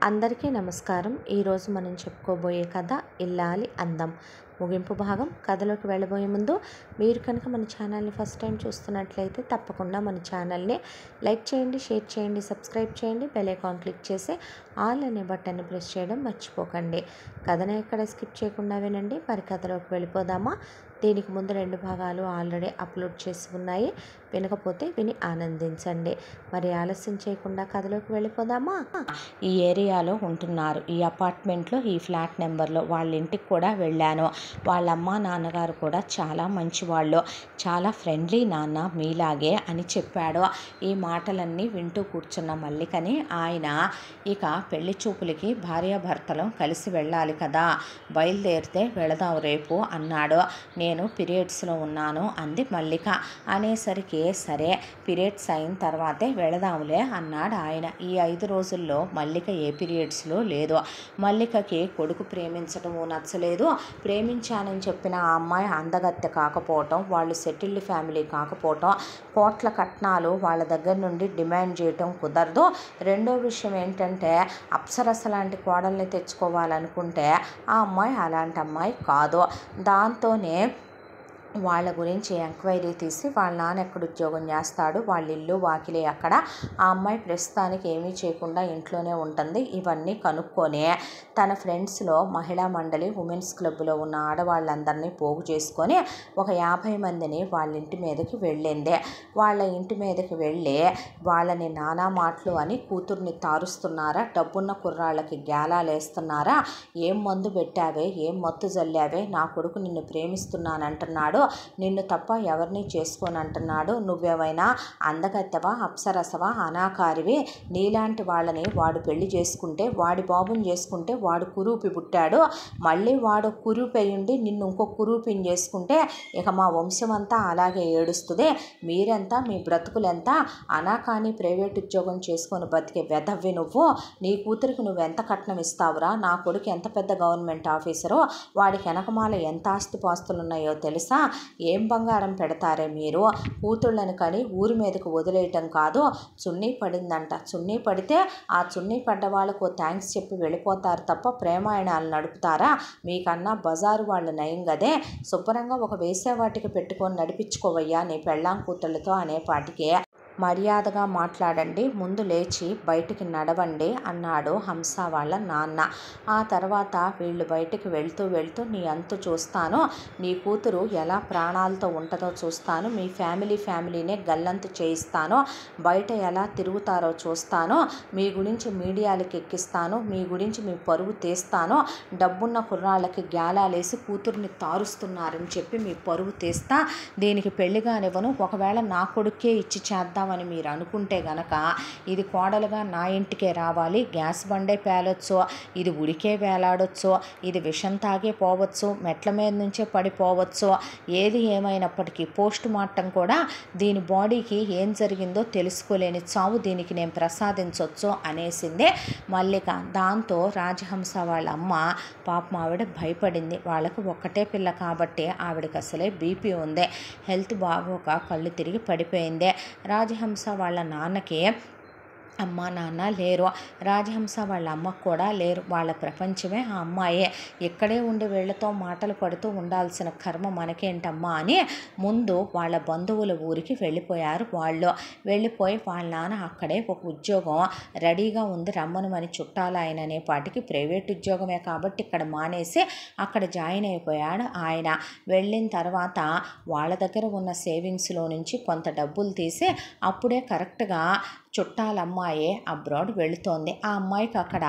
అందరికీ నమస్కారం. ఈరోజు మనం చెప్పుకోబోయే కథ ఇల్లాలి అందం ముగింపు భాగం. కథలోకి వెళ్ళబోయే ముందు మీరు కనుక మన ఛానల్ని ఫస్ట్ టైం చూస్తున్నట్లయితే తప్పకుండా మన ఛానల్ని లైక్ చేయండి, షేర్ చేయండి, సబ్స్క్రైబ్ చేయండి, బెల్ ఐకాన్ క్లిక్ చేసి ఆల్ అనే బటన్ని ప్రెస్ చేయడం మర్చిపోకండి. కథను ఎక్కడ స్కిప్ చేయకుండా వినండి. మరి కథలోకి వెళ్ళిపోదామా? దీనికి ముందు 2 భాగాలు ఆల్రెడీ అప్లోడ్ చేసి ఉన్నాయి, వినకపోతే విని ఆనందించండి. మరి ఆలస్యం చేయకుండా కథలోకి వెళ్ళిపోదామా? ఈ ఏరియాలో ఉంటున్నారు, ఈ అపార్ట్మెంట్లో, ఈ ఫ్లాట్ నెంబర్లో. వాళ్ళ ఇంటికి కూడా వెళ్ళాను. వాళ్ళ అమ్మ నాన్నగారు కూడా చాలా మంచివాళ్ళు, చాలా ఫ్రెండ్లీ నాన్న మీలాగే అని చెప్పాడు. ఈ మాటలన్నీ వింటూ కూర్చున్న మల్లికని ఆయన ఇక పెళ్లి చూపులకి భార్యాభర్తలు కలిసి వెళ్ళాలి కదా, బయలుదేరితే వెళదాం రేపు అన్నాడు. నేను పీరియడ్స్లో ఉన్నాను అంది మల్లిక. అనేసరికి సరే పీరియడ్స్ అయిన తర్వాతే వెళదాంలే అన్నాడు ఆయన. ఈ 5 రోజుల్లో మల్లిక ఏ పీరియడ్స్లో లేదు. మల్లికకి కొడుకు ప్రేమించటము నచ్చలేదు. ప్రేమించానని చెప్పిన ఆ అమ్మాయి అందగత్తె కాకపోవటం, వాళ్ళు సెటిల్డ్ ఫ్యామిలీ కాకపోవటం, కోట్ల కట్నాలు వాళ్ళ దగ్గర నుండి డిమాండ్ చేయటం కుదరదు. రెండో విషయం ఏంటంటే అప్సరస లాంటి కోడల్ని తెచ్చుకోవాలనుకుంటే ఆ అమ్మాయి అలాంటి అమ్మాయి కాదు. దాంతోనే వాళ్ళ గురించి ఎంక్వైరీ తీసి వాళ్ళ నాన్న ఎక్కడ ఉద్యోగం చేస్తాడు, వాళ్ళ ఇల్లు వాకిలి అక్కడ, ఆ అమ్మాయి ప్రస్తుతానికి ఏమీ చేయకుండా ఇంట్లోనే ఉంటుంది. ఇవన్నీ కనుక్కొని తన ఫ్రెండ్స్లో మహిళా మండలి ఉమెన్స్ క్లబ్లో ఉన్న ఆడవాళ్ళందరినీ పోగు చేసుకొని ఒక 50 మందిని వాళ్ళ ఇంటి మీదకి వెళ్ళింది. వాళ్ళ ఇంటి మీదకి వెళ్ళి వాళ్ళని నానా మాటలు అని కూతుర్ని తారుస్తున్నారా, డబ్బున్న కుర్రాళ్ళకి గ్యాలాలు వేస్తున్నారా, ఏం మందు పెట్టావే, ఏం మత్తు జల్లావే, నా కొడుకు నిన్ను ప్రేమిస్తున్నానంటున్నాడు, నిన్ను తప్ప ఎవరిని చేసుకొని అంటున్నాడు, నువ్వేమైనా అందగత్తెవా, అప్సరసవా, అనాకారివి, నీలాంటి వాళ్ళని వాడు పెళ్లి చేసుకుంటే, వాడి బాబుని చేసుకుంటే వాడు కురూపి పుట్టాడు, మళ్ళీ వాడు కురూపి అయ్యుండి నిన్ను ఇంకో కురూపిని చేసుకుంటే ఇక మా వంశం అంతా అలాగే ఏడుస్తుంది, మీరెంత, మీ బ్రతుకులెంత, అనాకాని ప్రైవేట్ ఉద్యోగం చేసుకొని బతికే వెధవ్వి నువ్వు, నీ కూతురికి నువ్వెంత కట్నం ఇస్తావురా, నా కొడుకు ఎంత పెద్ద గవర్నమెంట్ ఆఫీసరో, వాడికి వెనకమాల ఎంత ఆస్తిపాస్తులు ఉన్నాయో తెలుసా, ఏం బంగారం పెడతారే మీరు, కూతుళ్ళని కానీ ఊరి మీదకు వదిలేయటం కాదు, చున్నీ పడిందంట, చున్నీ పడితే ఆ చున్నీ పడ్డ వాళ్ళకు థ్యాంక్స్ చెప్పి వెళ్ళిపోతారు తప్ప ప్రేమాయణాలు నడుపుతారా, మీకన్నా బజారు వాళ్ళు నయం గదే, శుభ్రంగా ఒక వేసేవాటికి పెట్టుకొని నడిపించుకోవయ్యా నీ పెళ్ళాం కూతుళ్ళతో అనేపాటికి మర్యాదగా మాట్లాడండి, ముందు లేచి బయటికి నడవండి అన్నాడు హంస వాళ్ళ నాన్న. ఆ తర్వాత వీళ్ళు బయటికి వెళ్తూ నీ అంతు చూస్తాను, నీ కూతురు ఎలా ప్రాణాలతో ఉంటుందో చూస్తాను, మీ ఫ్యామిలీనే గల్లంతు చేయిస్తాను, బయట ఎలా తిరుగుతారో చూస్తాను, మీ గురించి మీడియాలకు ఎక్కిస్తాను, మీ గురించి మీ పరువు తీస్తాను, డబ్బున్న కుర్రాళ్ళకి గ్యాలాలేసి కూతుర్ని తారుస్తున్నారని చెప్పి మీ పరువు తీస్తా, దీనికి పెళ్లి కానివ్వను, ఒకవేళ నా కొడుకే ఇచ్చి చేద్దాం అని మీరు అనుకుంటే గనక ఇది కోడలుగా నా ఇంటికే రావాలి, గ్యాస్ బండే పేలొచ్చు, ఇది ఉడికే వేలాడొచ్చు, ఇది విషం తాగే పోవచ్చు, మెట్ల మీద నుంచే పడిపోవచ్చు, ఏది ఏమైనప్పటికీ పోస్ట్ మార్టం కూడా దీని బాడీకి ఏం జరిగిందో తెలుసుకోలేని చావు దీనికి నేను ప్రసాదించవచ్చు అనేసిందే మల్లిక. దాంతో రాజహంస వాళ్ళ అమ్మ పాపం ఆవిడ భయపడింది. వాళ్ళకు ఒక్కటే పిల్ల కాబట్టి ఆవిడకి అసలే బీపీ ఉంది, హెల్త్ బాగోక కళ్ళు తిరిగి పడిపోయింది. రాజహంస వాళ్ళ నాన్నకి అమ్మ నాన్న లేరు, రాజహంస వాళ్ళ అమ్మకు కూడా లేరు, వాళ్ళ ప్రపంచమే ఆ అమ్మాయే. ఇక్కడే ఉండి వీళ్ళతో మాటలు పడుతూ ఉండాల్సిన కర్మ మనకేంటమ్మా అని ముందు వాళ్ళ బంధువుల ఊరికి వెళ్ళిపోయారు. వాళ్ళు వెళ్ళిపోయి వాళ్ళ నాన్న అక్కడే ఒక ఉద్యోగం రెడీగా ఉంది రమ్మనమని చుట్టాలు ఆయన అనేపాటికి ప్రైవేట్ ఉద్యోగమే కాబట్టి ఇక్కడ మానేసి అక్కడ జాయిన్ అయిపోయాడు ఆయన. వెళ్ళిన తర్వాత వాళ్ళ దగ్గర ఉన్న సేవింగ్స్లో నుంచి కొంత డబ్బులు తీసి అప్పుడే కరెక్ట్గా చుట్టాలమ్మాయే అబ్రాడ్ వెళుతోంది. ఆ అమ్మాయికి అక్కడ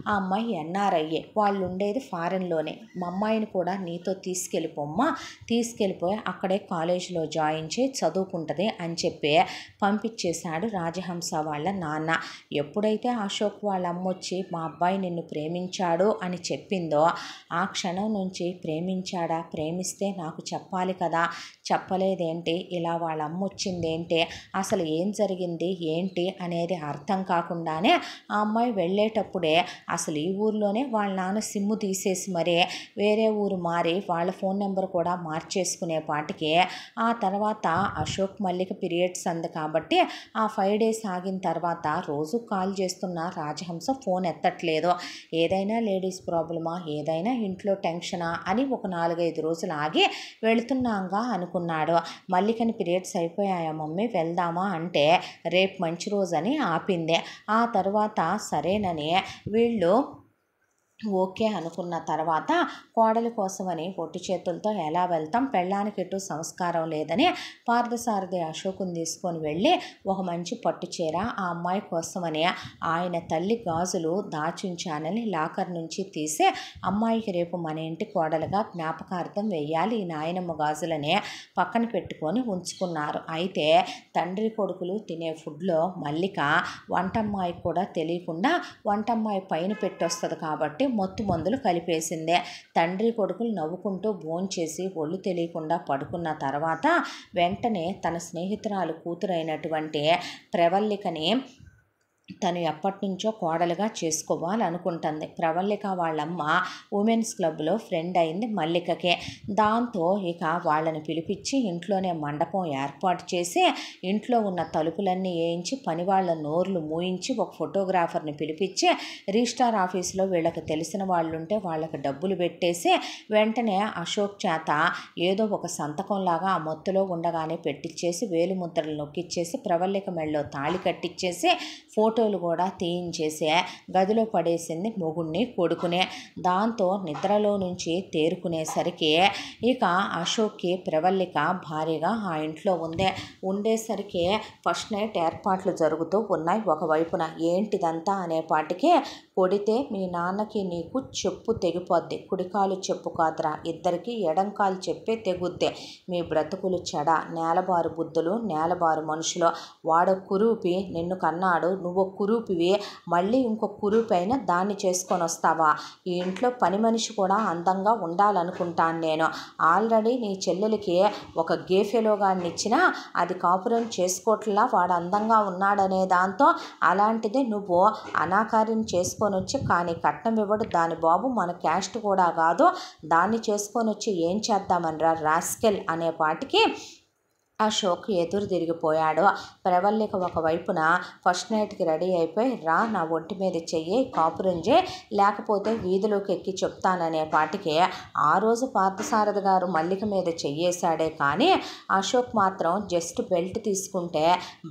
ఆ అమ్మాయి ఎన్ఆర్ఐఏ, వాళ్ళు ఉండేది ఫారెన్లోనే, మా అమ్మాయిని కూడా నీతో తీసుకెళ్ళిపోమ్మా, తీసుకెళ్ళిపోయి అక్కడే కాలేజీలో జాయిన్ చేయి, చదువుకుంటుంది అని చెప్పి పంపించేశాడు రాజహంస వాళ్ళ నాన్న. ఎప్పుడైతే అశోక్ వాళ్ళ అమ్మ వచ్చి మా అబ్బాయి నిన్ను ప్రేమించాడు అని చెప్పిందో ఆ క్షణం నుంచి ప్రేమించాడా, ప్రేమిస్తే నాకు చెప్పాలి కదా, చెప్పలేదేంటి, ఇలా వాళ్ళ అమ్మ వచ్చిందేంటి, అసలు ఏం జరిగింది ఏంటి అనేది అర్థం కాకుండానే ఆ అమ్మాయి వెళ్ళేటప్పుడే అసలు ఈ ఊర్లోనే వాళ్ళ నాన్న సిమ్ము తీసేసి మరీ వేరే ఊరు మారి వాళ్ళ ఫోన్ నెంబర్ కూడా మార్చేసుకునే పాటికి ఆ తర్వాత అశోక్ మల్లిక పీరియడ్స్ అంది కాబట్టి ఆ 5 డేస్ ఆగిన తర్వాత రోజు కాల్ చేస్తున్న రాజహంస ఫోన్ ఎత్తట్లేదు. ఏదైనా లేడీస్ ప్రాబ్లమా, ఏదైనా ఇంట్లో టెన్షనా అని ఒక 4-5 రోజులు ఆగి వెళుతున్నాగా అనుకున్నాడు. మల్లికని పీరియడ్స్ అయిపోయాయా మమ్మీ వెళ్దామా అంటే రేపు మంచి రోజని ఆపింది. ఆ తర్వాత సరేనని వీళ్ళు ఓకే అనుకున్న తర్వాత కోడలి కోసమని పొట్టి చేతులతో ఎలా వెళ్తాం, పెళ్ళానికి ఎటు సంస్కారం లేదని పార్థసారథి అశోకుని తీసుకొని వెళ్ళి ఒక మంచి పట్టు చీర ఆ అమ్మాయి కోసమని ఆయన తల్లి గాజులు దాచుంచానని లాకర్ నుంచి తీసి అమ్మాయికి రేపు మన ఇంటి కోడలుగా జ్ఞాపకార్థం వెయ్యాలి ఈ నాయనమ్మ గాజులని పక్కన పెట్టుకొని ఉంచుకున్నారు. అయితే తండ్రి కొడుకులు తినే ఫుడ్లో మల్లిక వంటమ్మాయికి కూడా తెలియకుండా వంటమ్మాయి పైన పెట్టొస్తుంది కాబట్టి మత్తు మందులు కలిపేసిందే. తండ్రి కొడుకులు నవ్వుకుంటూ భోంచేసి ఒళ్ళు తెలియకుండా పడుకున్న తర్వాత వెంటనే తన స్నేహితురాలు కూతురైనటువంటి ప్రవల్లికని తను ఎప్పటి నుంచో కోడలుగా చేసుకోవాలనుకుంటుంది. ప్రవల్లిక వాళ్ళమ్మ ఉమెన్స్ క్లబ్లో ఫ్రెండ్ అయింది మల్లికకే. దాంతో ఇక వాళ్ళని పిలిపించి ఇంట్లోనే మండపం ఏర్పాటు చేసి ఇంట్లో ఉన్న తలుపులన్నీ వేయించి పని వాళ్ళ నోర్లు మూయించి ఒక ఫోటోగ్రాఫర్ని పిలిపించి రిజిస్టార్ ఆఫీసులో వీళ్ళకి తెలిసిన వాళ్ళు ఉంటే వాళ్ళకి డబ్బులు పెట్టేసి వెంటనే అశోక్ చేత ఏదో ఒక సంతకంలాగా ఆ మొత్తులో ఉండగానే పెట్టించేసి వేలుముద్రలు నొక్కిచ్చేసి ప్రవల్లిక మెళ్ళలో తాళి కట్టించేసి ఫోటోలు కూడా తీయించేసి గదిలో పడేసింది మొగుణ్ణి కొడుకునే. దాంతో నిద్రలో నుంచి తేరుకునేసరికి ఇక అశోక్కి ప్రవల్లిక భారీగా ఆ ఇంట్లో ఉండేసరికి ఫస్ట్ నైట్ ఏర్పాట్లు జరుగుతూ ఉన్నాయి. ఒకవైపున ఏంటిదంతా అనేపాటికి కొడితే మీ నాన్నకి నీకు చెప్పు తెగిపోద్ది, కుడికాలు చెప్పు కాదురా ఇద్దరికి ఎడంకాలు చెప్పే తెగుద్ది, మీ బ్రతుకులు చెడ, నేలబారు బుద్ధులు నేలబారు మనుషులు, వాడు కురూపి నిన్ను కన్నాడు, నువ్వు కురూపివి, మళ్ళీ ఇంకో కురూపైన దాన్ని చేసుకొని వస్తావా, ఈ ఇంట్లో పని మనిషి కూడా అందంగా ఉండాలనుకుంటాను నేను, ఆల్రెడీ నీ చెల్లెలకి ఒక గేఫెలోగాన్ని ఇచ్చినా అది కాపురం చేసుకోవట్లా వాడు అందంగా ఉన్నాడనే దాంతో అలాంటిది నువ్వు అనాకార్యం చేసుకొని వచ్చి కానీ కట్నం ఇవ్వడు దాని బాబు మన క్యాస్ట్ కూడా కాదు, దాన్ని చేసుకొని వచ్చి ఏం చేద్దామనిరా రాస్కెల్ అనే పాటికి అశోక్ ఎదురు తిరిగిపోయాడు. ప్రవల్లిక ఒకవైపున ఫస్ట్ నైట్కి రెడీ అయిపోయి రా నా ఒంటి మీద చెయ్యి కాపురం చేయి లేకపోతే వీధిలోకి ఎక్కి చెప్తాననే పాటికి ఆ రోజు పార్థసారథి గారు మల్లిక మీద చెయ్యేశాడే కానీ అశోక్ మాత్రం జస్ట్ బెల్ట్ తీసుకుంటే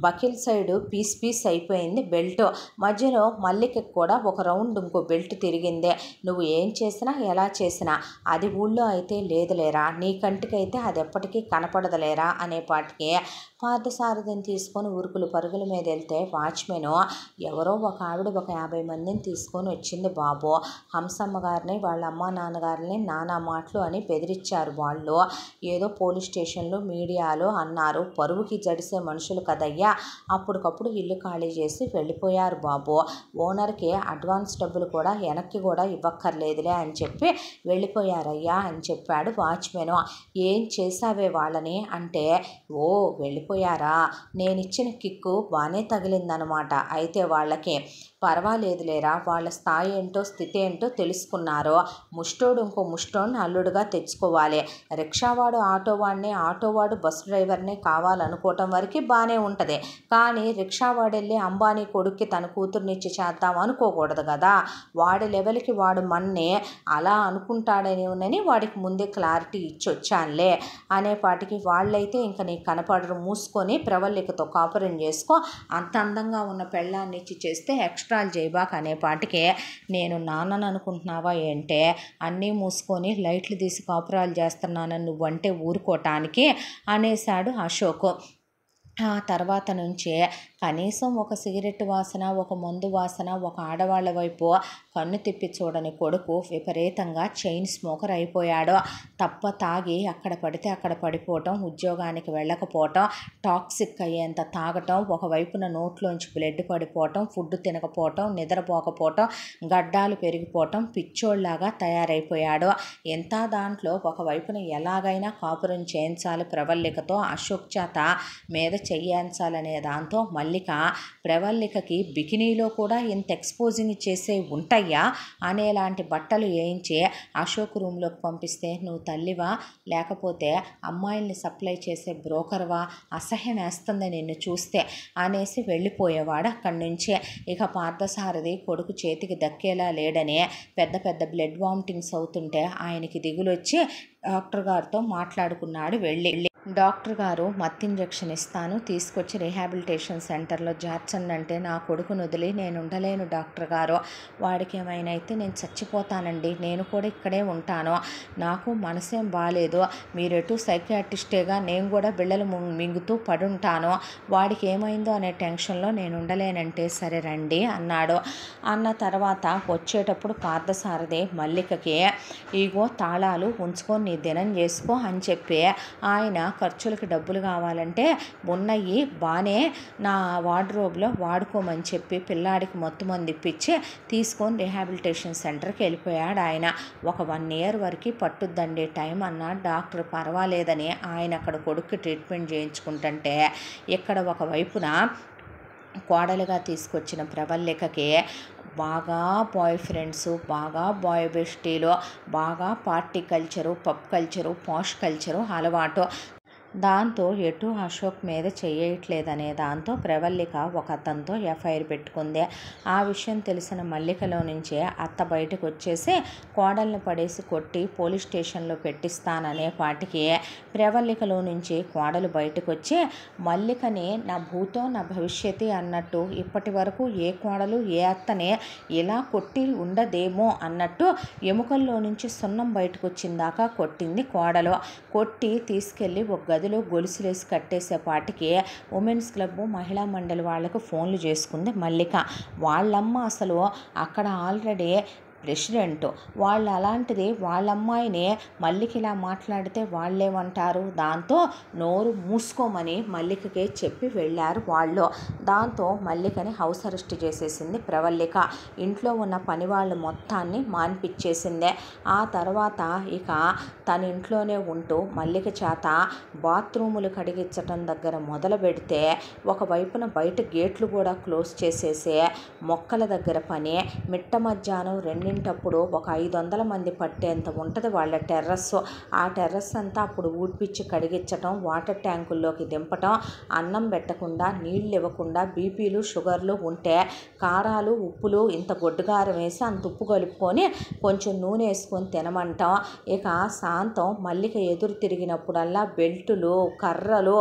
బకిల్ సైడు పీస్ అయిపోయింది బెల్ట్. మధ్యలో మల్లికకి కూడా ఒక రౌండ్ ఇంకో బెల్ట్ తిరిగిందే. నువ్వు ఏం చేసినా ఎలా చేసినా అది ఊళ్ళో అయితే లేదులేరా, నీ కంటికైతే అది ఎప్పటికీ కనపడదులేరా అనే పాటికి పార్థసారథిని తీసుకొని ఉరుకులు పరుగుల మీద వెళ్తే వాచ్మెన్ ఎవరో ఒక ఆవిడ ఒక 50 మందిని తీసుకొని వచ్చింది బాబు. హంసమ్మ గారిని వాళ్ళ అమ్మ నాన్నగారిని నానా మాటలు అని బెదిరించారు వాళ్ళు. ఏదో పోలీస్ స్టేషన్లో మీడియాలో అన్నారు. పరువుకి జడిసే మనుషులు కదయ్యా, అప్పటికప్పుడు ఇల్లు ఖాళీ చేసి వెళ్ళిపోయారు బాబు. ఓనర్కి అడ్వాన్స్ డబ్బులు కూడా వెనక్కి కూడా ఇవ్వక్కర్లేదులే అని చెప్పి వెళ్ళిపోయారయ్యా అని చెప్పాడు వాచ్మెన్. ఏం చేసావే వాళ్ళని అంటే ఓ వెళ్ళిపోయారా, నేను ఇచ్చిన కిక్కు బాగానే తగిలిందనమాట. అయితే వాళ్ళకి పర్వాలేదులేరా, వాళ్ళ స్థాయి ఏంటో స్థితి ఏంటో తెలుసుకున్నారు. ముష్టోడు ఇంకో ముష్టోడిని అల్లుడుగా తెచ్చుకోవాలి. రిక్షావాడు ఆటోవాడిని, ఆటోవాడు బస్సు డ్రైవర్ని కావాలనుకోవటం వరకు బాగానే ఉంటుంది. కానీ రిక్షావాడు వెళ్ళి అంబానీ కొడుక్కి తన కూతుర్నిచ్చి చేద్దాం అనుకోకూడదు కదా. వాడి లెవెల్కి వాడు మన్ని అలా అనుకుంటాడని వాడికి ముందే క్లారిటీ ఇచ్చి వచ్చానులే అనేపాటికి వాళ్ళైతే ఇంక నీకు కనపడరు, మూసుకొని ప్రవల్లికతో కాపురం చేసుకో, అంత అందంగా ఉన్న పెళ్ళాన్ని ఇచ్చి చేస్తే ఎక్స్ట్రాలు చేయబాక అనేపాటికే నేను నాన్నను అనుకుంటున్నావా ఏంటే, అన్నీ మూసుకొని లైట్లు తీసి కాపురాలు చేస్తున్నానని నువ్వంటే ఊరుకోవటానికి అనేశాడు అశోక్. ఆ తర్వాత నుంచే కనీసం ఒక సిగరెట్ వాసన, ఒక మందు వాసన, ఒక ఆడవాళ్ళ వైపు కన్ను తిప్పి చూడని కొడుకు విపరీతంగా చైన్ స్మోకర్ అయిపోయాడు. తాగి అక్కడ పడితే అక్కడ పడిపోవటం, ఉద్యోగానికి వెళ్ళకపోవటం, టాక్సిక్ అయ్యేంత తాగటం, ఒకవైపున నోట్లోంచి బ్లడ్ పడిపోవటం, ఫుడ్ తినకపోవటం, నిద్రపోకపోవటం, గడ్డాలు పెరిగిపోవటం, పిచ్చోళ్లాగా తయారైపోయాడు. ఎంత దాంట్లో ఒకవైపున ఎలాగైనా కాపురం చేయించాలి ప్రవల్లికతో, అశోక్ చేత మీద చెయ్యించాలనే దాంతో మల్లిక. ప్రవల్లికకి బికినీలో కూడా ఇంత ఎక్స్పోజింగ్ చేసే ఉంటాయా అనేలాంటి బట్టలు వేయించి అశోక్ రూమ్లోకి పంపిస్తే, నువ్వు తల్లివా లేకపోతే అమ్మాయిల్ని సప్లై చేసే బ్రోకర్వా, అసహ్యం వేస్తుంది నిన్ను చూస్తే అనేసి వెళ్ళిపోయేవాడు అక్కడి నుంచి. ఇక పార్థసారథి కొడుకు చేతికి దక్కేలా లేడని పెద్ద పెద్ద బ్లడ్ వామిటింగ్స్ అవుతుంటే ఆయనకి దిగులొచ్చి డాక్టర్ గారితో మాట్లాడుకున్నాడు వెళ్ళి. డాక్టర్ గారు మత్తు ఇంజెక్షన్ ఇస్తాను, తీసుకొచ్చి రీహాబిలిటేషన్ సెంటర్లో చేర్చండి అంటే, నా కొడుకును వదిలి నేను ఉండలేను డాక్టర్ గారు, వాడికి ఏమైనా అయితే నేను చచ్చిపోతానండి, నేను కూడా ఇక్కడే ఉంటాను, నాకు మనసేం బాగాలేదు, మీరెటు సైకియాట్రిస్టేగా నేను కూడా బిళ్ళలు మింగుతూ పడుంటాను, వాడికి ఏమైందో అనే టెన్షన్లో నేను ఉండలేనంటే, సరే రండి అన్నాడు. అన్న తర్వాత వచ్చేటప్పుడు పార్థసారథి మల్లికకి, ఇగో తాళాలు ఉంచుకొని నీ దినం చేసుకో అని చెప్పి, ఆయన ఖర్చులకి డబ్బులు కావాలంటే ఉన్నయి బాగానే నా వార్డ్రోబ్లో వాడుకోమని చెప్పి పిల్లాడికి మొత్తం ఇప్పించి తీసుకొని రీహాబిలిటేషన్ సెంటర్కి వెళ్ళిపోయాడు ఆయన. ఒక 1 year వరకు పట్టుద్దండి టైం అన్నాడు డాక్టర్. పర్వాలేదని ఆయన అక్కడ కొడుక్కి ట్రీట్మెంట్ చేయించుకుంటుంటే, ఇక్కడ ఒకవైపున కోడలుగా తీసుకొచ్చిన ప్రవల్లికకి బాగా బాయ్ ఫ్రెండ్స్, బాగా బాయ్ బెస్టీలు, బాగా పార్టీ కల్చరు, పబ్ కల్చరు, పాష్ కల్చరు అలవాటు. దాంతో ఎటు అశోక్ మీద చేయట్లేదనే దాంతో ప్రవల్లిక ఒక అతనితో ఎఫ్ఐఆర్ పెట్టుకుంది. ఆ విషయం తెలిసిన మల్లికలో నుంచే అత్త బయటకు వచ్చేసి కోడల్ని పడేసి కొట్టి పోలీస్ స్టేషన్లో పెట్టిస్తాననే పాటికి ప్రవల్లికలో నుంచి కోడలు బయటకు వచ్చి మల్లికని నా భూతో నా భవిష్యత్తు అన్నట్టు, ఇప్పటి వరకు ఏ కోడలు ఏ అత్తనే ఇలా కొట్టి ఉండదేమో అన్నట్టు ఎముకల్లో నుంచి సున్నం బయటకు వచ్చిందాకా కొట్టింది కోడలు. కొట్టి తీసుకెళ్ళి ఒక గదిలో గొలుసులేసి కట్టేసేపాటికి ఉమెన్స్ క్లబ్ మహిళా మండలి వాళ్లకు ఫోన్లు చేసుకుంది మల్లిక. వాళ్ళమ్మ అసలు అక్కడ ఆల్రెడీ ప్రెసిడెంట్, వాళ్ళు అలాంటిది వాళ్ళ అమ్మాయిని మల్లిక ఇలా మాట్లాడితే వాళ్ళేమంటారు, దాంతో నోరు మూసుకోమని మల్లికకే చెప్పి వెళ్ళారు వాళ్ళు. దాంతో మల్లికని హౌస్ అరెస్ట్ చేసేసింది ప్రవల్లిక. ఇంట్లో ఉన్న పని వాళ్ళు మొత్తాన్ని మాన్పిచ్చేసిందే. ఆ తర్వాత ఇక తన ఇంట్లోనే ఉంటూ మల్లిక చేత బాత్రూములు కడిగించటం దగ్గర మొదలు పెడితే, ఒకవైపున బయట గేట్లు కూడా క్లోజ్ చేసేసి మొక్కల దగ్గర పని, మిట్ట మధ్యాహ్నం 2 ఒక 500 మంది పట్టేంత ఉంటుంది వాళ్ళ టెర్రస్. ఆ టెర్రస్ అంతా అప్పుడు ఊడ్పిచ్చి కడిగించటం, వాటర్ ట్యాంకుల్లోకి దింపటం, అన్నం పెట్టకుండా నీళ్ళు ఇవ్వకుండా బీపీలు షుగర్లు ఉంటే కారాలు ఉప్పులు ఇంత గొడ్డుగారం వేసి అంత ఉప్పు కలుపుకొని కొంచెం నూనె వేసుకొని తినమంటాం. ఇక సాంతం మల్లిక ఎదురు తిరిగినప్పుడల్లా బెల్టులు, కర్రలు,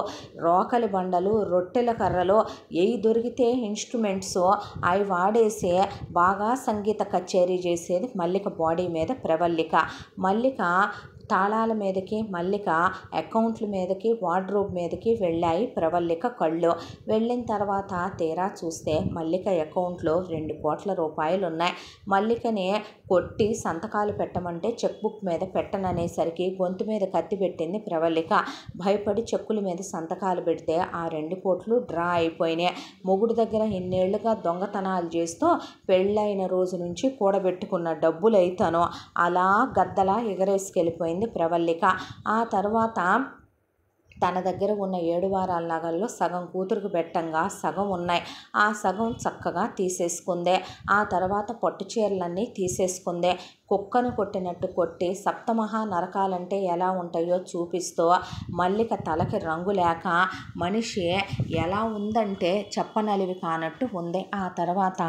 రోకలి బండలు, రొట్టెల కర్రలు ఏవి దొరికితే ఇన్స్ట్రుమెంట్స్ అవి వాడేసి బాగా సంగీత కచేరీ చేసేది మల్లిక బాడీ మీద ప్రవల్లిక. మల్లిక తాళాల మీదకి, మల్లిక అకౌంట్ల మీదకి, వార్డ్రోబ్ మీదకి వెళ్ళాయి ప్రవల్లిక కళ్ళు. వెళ్ళిన తర్వాత తీరా చూస్తే మల్లిక అకౌంట్లో 2 కోట్ల రూపాయలు ఉన్నాయి. మల్లికని కొట్టి సంతకాలు పెట్టమంటే చెక్ బుక్ మీద పెట్టననేసరికి గొంతు మీద కత్తి పెట్టింది ప్రవల్లిక. భయపడి చెక్కుల మీద సంతకాలు పెడితే ఆ 2 కోట్లు డ్రా అయిపోయినాయి. మొగుడు దగ్గర ఇన్నేళ్లుగా దొంగతనాలు చేస్తూ పెళ్ళైన రోజు నుంచి కూడబెట్టుకున్న డబ్బులైతను అలా గద్దలా ఎగరేసుకెళ్ళిపోయింది ప్రవల్లిక. ఆ తర్వాత తన దగ్గర ఉన్న 7 వారాల నగల్లో సగం కూతురుకు పెట్టంగా సగం ఉన్నాయి. ఆ సగం చక్కగా తీసేసుకుందే. ఆ తర్వాత పట్టు చీరలన్నీ తీసేసుకుందే. కుక్కను కొట్టినట్టు కొట్టి సప్తమహా నరకాలంటే ఎలా ఉంటాయో చూపిస్తూ మల్లిక తలకి రంగు లేక మనిషి ఎలా ఉందంటే చెప్పనలివి కానట్టు ఉంది. ఆ తర్వాత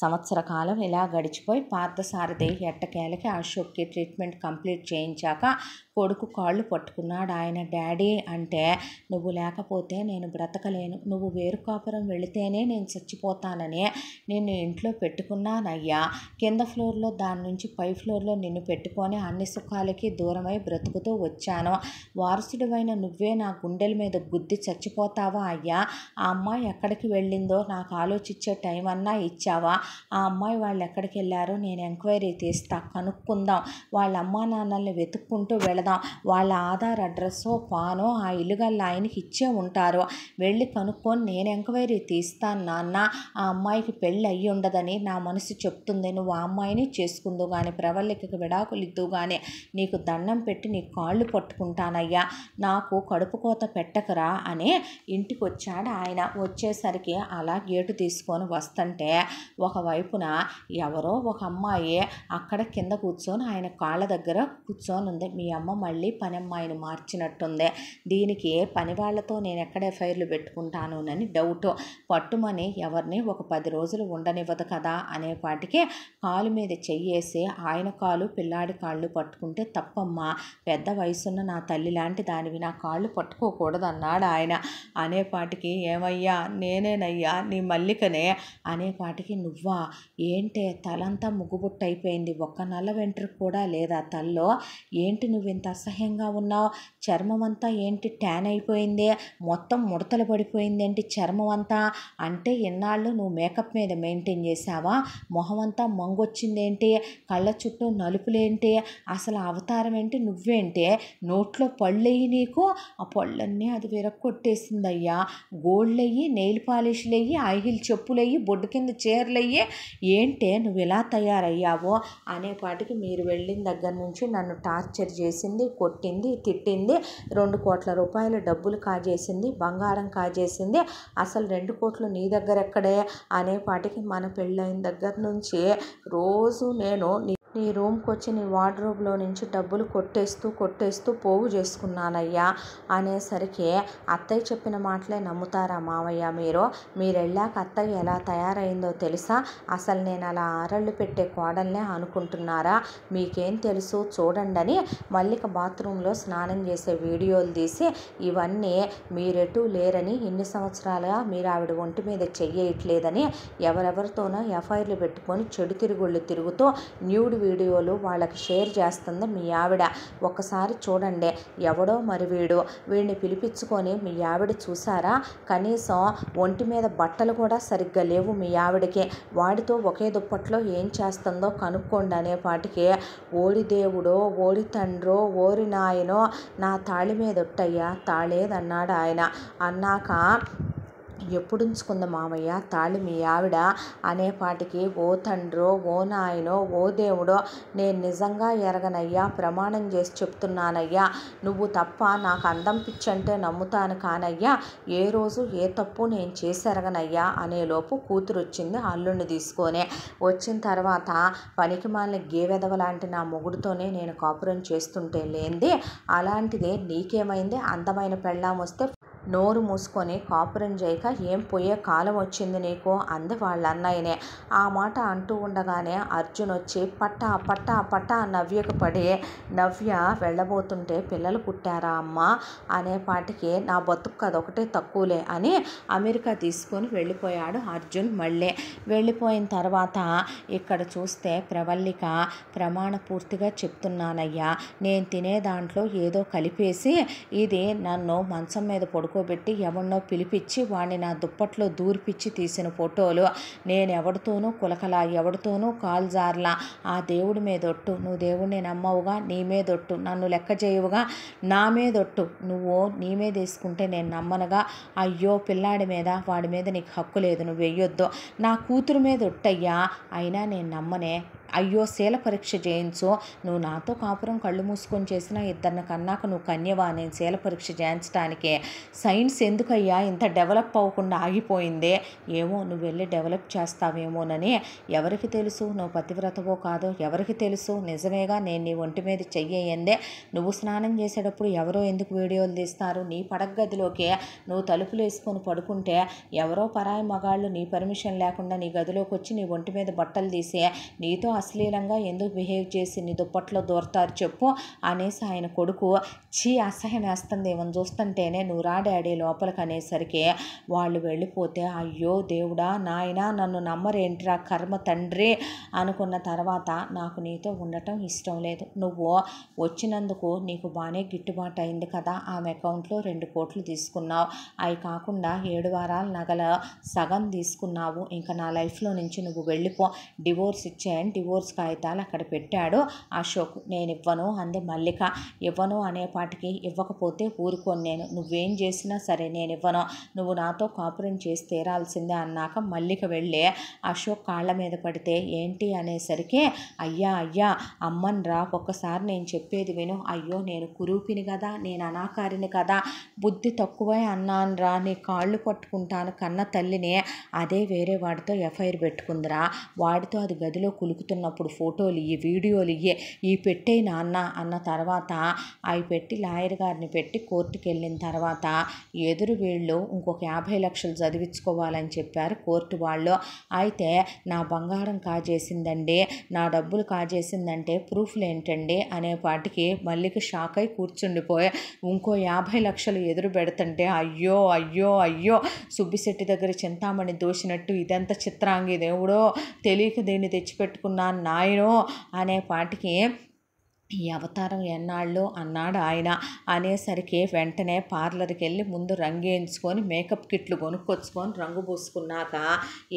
సంవత్సర కాలం ఇలా గడిచిపోయి పార్థసారథి ఎట్టకేలకి అశోక్కి ట్రీట్మెంట్ కంప్లీట్ చేయించాక కొడుకు కాళ్ళు పట్టుకున్నాడు. ఆయన డాడీ అంటే, నువ్వు లేకపోతే నేను బ్రతకలేను, నువ్వు వేరు కాపురం వెళితేనే నేను చచ్చిపోతానని నిన్ను ఇంట్లో పెట్టుకున్నానయ్యా. కింద ఫ్లోర్లో దాని నుంచి పై ఫ్లోర్లో నిన్ను పెట్టుకొని అన్ని సుఖాలకి దూరమై బ్రతుకుతూ వచ్చాను. వారసుడివైన నువ్వే నా గుండెల మీద గుద్ది చచ్చిపోతావా అయ్యా? ఆ అమ్మాయి ఎక్కడికి వెళ్ళిందో నాకు ఆలోచించే టైం అన్నా ఇచ్చావా? ఆ అమ్మాయి వాళ్ళు ఎక్కడికి వెళ్ళారో నేను ఎంక్వైరీ తీస్తా, కనుక్కుందాం, వాళ్ళ అమ్మా నాన్నల్ని వెతుక్కుంటూ వెళదాం, వాళ్ళ ఆధార్ అడ్రస్సో పానో ఆ ఇల్లుగల్ల ఆయనకి ఇచ్చే ఉంటారు, వెళ్ళి కనుక్కొని నేను ఎంక్వైరీ తీస్తాను నాన్న, ఆ అమ్మాయికి పెళ్ళి అయ్యి ఉండదని నా మనసు చెప్తుంది, నువ్వు ఆ అమ్మాయిని చేసుకుందు కానీ ప్రవల్లికకి విడాకులు ఇద్దు కానీ నీకు దండం పెట్టి నీ కాళ్ళు పట్టుకుంటానయ్యా, నాకు కడుపు కోత పెట్టకరా అని ఇంటికి వచ్చాడు ఆయన. వచ్చేసరికి అలా గేటు తీసుకొని వస్తుంటే ఒకవైపున ఎవరో ఒక అమ్మాయి అక్కడ కింద కూర్చొని ఆయన కాళ్ళ దగ్గర కూర్చొని ఉంది. మీ అమ్మ మళ్ళీ పని అమ్మాయిని మార్చినట్టుంది, దీనికి పని వాళ్ళతో నేను ఎక్కడ ఎఫ్ఐఆర్లు పెట్టుకుంటాను అని డౌట్. పట్టుమని ఎవరిని ఒక 10 రోజులు ఉండనివ్వదు కదా అనేపాటికి కాలు మీద చెయ్యేసి ఆయన కాలు పిల్లాడి కాళ్ళు పట్టుకుంటే తప్పమ్మా, పెద్ద వయసున్న నా తల్లి లాంటి దానివి నా కాళ్ళు పట్టుకోకూడదు అన్నాడు ఆయన. అనేపాటికి ఏమయ్యా నేనేనయ్యా నీ మల్లికనే అనేపాటికి నువ్వా ఏంటే తలంతా ముగ్గుబుట్టు అయిపోయింది, ఒక్క నల్ల వెంట్రుక కూడా లేదా తల్లో, ఏంటి నువ్వు ఇంత అసహ్యంగా ఉన్నావు, చర్మం అంతా ఏంటి ట్యాన్ అయిపోయింది, మొత్తం ముడతలు పడిపోయింది ఏంటి చర్మం అంతా, అంటే ఎన్నాళ్ళు నువ్వు మేకప్ మీద మెయింటైన్ చేసావా, మొహం అంతా మంగొచ్చిందేంటి, కళ్ళ చుట్టూ నలుపులేంటి, అసలు అవతారం ఏంటి, నువ్వేంటి నోట్లో పళ్ళయ్యి నీకు, ఆ పళ్ళన్నీ అది విరక్కొట్టేసిందయ్యా, గోల్డ్లయ్యి నెయిల్ పాలిష్లయ్యి ఐహిల్ చెప్పులయ్యి బొడ్డు కింద చీరలయ్యి, ఏంటే నువ్వు ఇలా తయారయ్యావో అనేపాటికి మీరు వెళ్ళిన దగ్గర నుంచి నన్ను టార్చర్ చేసింది, కొట్టింది, తిట్టింది, 2 కోట్ల రూపాయల డబ్బులు కాజేసింది, బంగారం కాజేసింది, అసలు 2 కోట్లు నీ దగ్గర ఎక్కడే అనేపాటికి మన పెళ్ళైన దగ్గర నుంచి రోజు నేను నీ రూమ్కి వచ్చి నీ వార్డ్రోబ్లో నుంచి డబ్బులు కొట్టేస్తూ పోగు చేసుకున్నానయ్యా అనేసరికి అత్తయ్య చెప్పిన మాటలే నమ్ముతారా మావయ్య మీరు వెళ్ళాక అత్తయ్య ఎలా తయారైందో తెలుసా, అసలు నేను అలా ఆరళ్ళు పెట్టే కోడల్నే అనుకుంటున్నారా, మీకేం తెలుసు చూడండి అని మల్లిక బాత్రూంలో స్నానం చేసే వీడియోలు తీసి ఇవన్నీ మీరెటూ లేరని, ఇన్ని సంవత్సరాలుగా మీరు ఆవిడ ఒంటి మీద చెయ్యట్లేదని ఎవరెవరితోనో ఎఫ్ఐఆర్లు పెట్టుకొని చెడు తిరుగుళ్ళు తిరుగుతూ న్యూడ్ వీడియోలు వాళ్ళకి షేర్ చేస్తుంది మీ ఆవిడ. ఒక్కసారి చూడండి, ఎవడో మరి వీడిని పిలిపించుకొని మీ ఆవిడ చూసారా, కనీసం ఒంటి మీద బట్టలు కూడా సరిగ్గా లేవు మీ ఆవిడకి, వాడితో ఒకే దుప్పట్లో ఏం చేస్తుందో కనుక్కోండి అనేపాటికి ఓడి దేవుడో ఓడి తండ్రో ఓరి నాయనో నా తాళి మీద ఒట్టయ్యా తాళేదన్నాడు ఆయన. అన్నాక ఎప్పుడు ఉంచుకుంది మామయ్య తాళి మీ ఆవిడ అనేపాటికి ఓ తండ్రో ఓ నాయనో ఓ దేవుడో నేను నిజంగా ఎరగనయ్యా, ప్రమాణం చేసి చెప్తున్నానయ్యా, నువ్వు తప్ప నాకు అందం పిచ్చంటే నమ్ముతాను కానయ్యా, ఏ రోజు ఏ తప్పు నేను చేసెరగనయ్యా అనేలోపు కూతురు వచ్చింది అల్లుడిని తీసుకొని. వచ్చిన తర్వాత పనికిమాలిన గేవెదవలాంటి నా మొగుడుతోనే నేను కాపురం చేస్తుంటే లేంది, అలాంటిది నీకేమైంది, అందమైన పెళ్ళాం వస్తే నోరు మూసుకొని కాపురం చేయక ఏం పోయే కాలం వచ్చింది నీకు అంది వాళ్ళ అన్నయ్యనే. ఆ మాట అంటూ ఉండగానే అర్జున్ వచ్చి పట్టా నవ్యకు పడి నవ్య వెళ్ళబోతుంటే పిల్లలు పుట్టారా అమ్మ అనేపాటికి నా బతుకు అదొకటే తక్కువలే అని అమెరికా తీసుకొని వెళ్ళిపోయాడు అర్జున్. మళ్ళీ వెళ్ళిపోయిన తర్వాత ఇక్కడ చూస్తే ప్రవల్లిక ప్రమాణ పూర్తిగా చెప్తున్నానయ్యా, నేను తినే దాంట్లో ఏదో కలిపేసి ఇది నన్ను మంచం మీద పడుకోబెట్టి ఎవరినో పిలిపించి వాడిని నా దుప్పట్లో దూర్పిచ్చి తీసిన ఫోటోలు, నేను ఎవరితోనూ కులకలా ఎవరితోనూ కాల్జార్లా, ఆ దేవుడి మీదొట్టు, నువ్వు దేవుడిని నమ్మవుగా నీ మీదొట్టు, నన్ను లెక్క చేయవుగా నా మీదొట్టు, నువ్వు నీ మీద వేసుకుంటే నేను నమ్మనుగా, అయ్యో పిల్లాడి మీద వాడి మీద నీకు హక్కు లేదు నువ్వు వెయ్యొద్దు, నా కూతురు మీద ఒట్టయ్యా అయినా నేను నమ్మనే, అయ్యో శీల పరీక్ష చేయించు, నువ్వు నాతో కాపురం కళ్ళు మూసుకొని చేసినా ఇద్దరిని కన్నాక నువ్వు కన్యవా, నేను శీల పరీక్ష చేయించడానికి, సైన్స్ ఎందుకయ్యా ఇంత డెవలప్ అవ్వకుండా ఆగిపోయిందే, ఏమో నువ్వు వెళ్ళి డెవలప్ చేస్తావేమోనని, ఎవరికి తెలుసు నువ్వు పతివ్రతవో కాదో ఎవరికి తెలుసు, నిజమేగా నేను నీ ఒంటి మీద చెయ్యేయందే, నువ్వు స్నానం చేసేటప్పుడు ఎవరో ఎందుకు వీడియోలు తీస్తారు, నీ పడగదిలోకి నువ్వు తలుపులు వేసుకొని పడుకుంటే ఎవరో పరాయి మగాళ్ళు నీ పర్మిషన్ లేకుండా నీ గదిలోకి వచ్చి నీ ఒంటి మీద బట్టలు తీసి నీతో అశ్లీలంగా ఎందుకు బిహేవ్ చేసి నీ దుప్పట్లో దూరతారు చెప్పు అనేసి ఆయన కొడుకు అసహ్యం వేస్తుంది ఏమని చూస్తుంటేనే నువ్వు రా డాడీ లోపలికి అనేసరికి వాళ్ళు వెళ్ళిపోతే అయ్యో దేవుడా నాయనా నన్ను నమ్మరేంట్రా కర్మ తండ్రి అనుకున్న తర్వాత నాకు నీతో ఉండటం ఇష్టం లేదు, నువ్వు వచ్చినందుకు నీకు బాగానే గిట్టుబాటు అయింది కదా, ఆమె అకౌంట్లో 2 కోట్లు తీసుకున్నావు, అవి కాకుండా 7 వారాల నగల సగం తీసుకున్నావు, ఇంకా నా లైఫ్లో నుంచి నువ్వు వెళ్ళిపో, డివోర్స్ ఇచ్చేయని డివోర్స్ కాగితాలు అక్కడ పెట్టాడు అశోక్. నేను ఇవ్వను అంది మల్లిక. ఇవ్వను అనేపాటికి ఇవ్వకపోతే ఊరుకోను నేను, నువ్వేం చేసినా సరే నేను ఇవ్వను, నువ్వు నాతో కాపురం చేసి తీరాల్సిందే అన్నాక మల్లిక వెళ్ళి అశోక్ కాళ్ళ మీద పడితే ఏంటి అనేసరికి అయ్యా అయ్యా అమ్మని రా, ఒక్కసారి నేను చెప్పేది విను. అయ్యో నేను కురూపిని కదా, నేను అనాకారిని కదా, బుద్ధి తక్కువే అన్నాను రా, నీ కాళ్ళు పట్టుకుంటాను కన్న తల్లిని. అదే వేరే వాడితో ఎఫ్ఐఆర్ పెట్టుకుందిరా, వాడితో అది గదిలో కులుకుతున్నప్పుడు ఫోటోలు ఇయ్యి, వీడియోలు ఇయ్యి, ఈ పెట్టే నాన్న అన్న తర్వాత అవి పెట్టి లాయర్ గారిని పెట్టి కోర్టుకు వెళ్ళిన తర్వాత ఎదురు వీళ్ళు ఇంకొక 50 లక్షలు చదివించుకోవాలని చెప్పారు కోర్టు వాళ్ళు. అయితే నా బంగారం కాజేసిందండి, నా డబ్బులు కాజేసిందంటే ప్రూఫ్లు ఏంటండి అనేపాటికి మల్లిక షాక్ అయి కూర్చుండిపోయి ఇంకో 50 లక్షలు ఎదురు పెడుతుంటే అయ్యో అయ్యో అయ్యో సుబ్బిశెట్టి దగ్గర చింతామణి దోసినట్టు ఇదంతా చిత్రాంగి దేవుడో, తెలియక దీన్ని తెచ్చిపెట్టుకున్నాను నాయనో అనేపాటికి ఈ అవతారం ఎన్నాళ్ళు అన్నాడు ఆయన. అనేసరికి వెంటనే పార్లర్కి వెళ్ళి ముందు రంగేయించుకొని మేకప్ కిట్లు కొనుక్కొచ్చుకొని రంగు పూసుకున్నాక